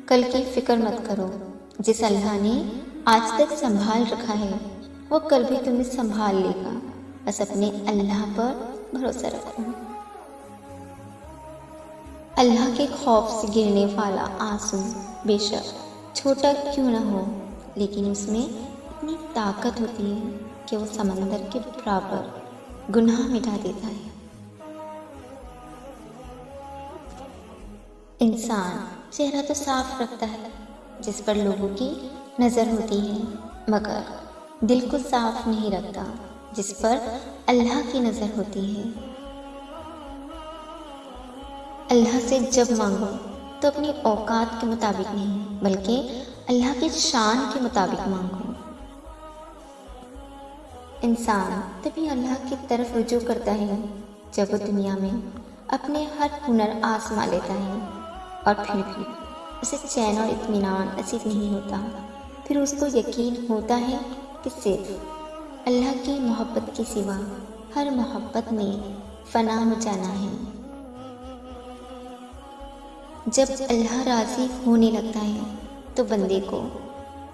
کل کی فکر مت کرو۔ جس اللہ نے آج تک سنبھال رکھا ہے وہ کل بھی تمہیں سنبھال لے گا۔ بس اپنے اللہ پر بھروسہ رکھو۔ اللہ کے خوف سے گرنے والا آنسو بے شک چھوٹا کیوں نہ ہو، لیکن اس میں اتنی طاقت ہوتی ہے کہ وہ سمندر کے برابر گناہ مٹا دیتا ہے۔ انسان چہرہ تو صاف رکھتا ہے جس پر لوگوں کی نظر ہوتی ہے، مگر دل کو صاف نہیں رکھتا جس پر اللہ کی نظر ہوتی ہے۔ اللہ سے جب مانگو تو اپنی اوقات کے مطابق نہیں بلکہ اللہ کی شان کے مطابق مانگو۔ انسان تبھی اللہ کی طرف رجوع کرتا ہے جب وہ دنیا میں اپنے ہر ہنر آزما لیتا ہے اور پھر بھی اسے چین اور اطمینان نصیب نہیں ہوتا۔ پھر اس کو یقین ہوتا ہے کہ صرف اللہ کی محبت کے سوا ہر محبت میں فنا ہو جانا ہے۔ جب اللہ راضی ہونے لگتا ہے تو بندے کو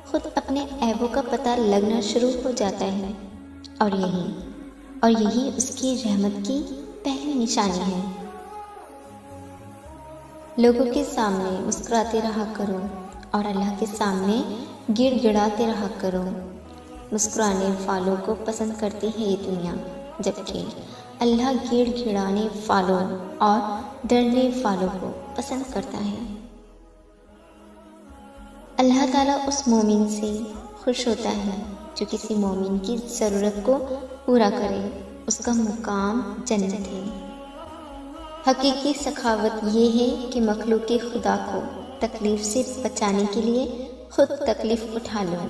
خود اپنے عیبوں کا پتہ لگنا شروع ہو جاتا ہے، اور یہی اس کی رحمت کی پہلی نشانی ہے۔ لوگوں کے سامنے مسکراتے رہا کرو اور اللہ کے سامنے گڑ گڑاتے رہا کرو۔ مسکرانے والوں کو پسند کرتی ہے یہ دنیا، جبکہ اللہ گڑ گڑانے والوں اور ڈرنے والوں کو پسند کرتا ہے۔ اللہ تعالیٰ اس مومن سے خوش ہوتا ہے جو کسی مومن کی ضرورت کو پورا کرے، اس کا مقام جنت ہے۔ حقیقی سخاوت یہ ہے کہ مخلوق خدا کو تکلیف سے بچانے کے لیے خود تکلیف اٹھا لو۔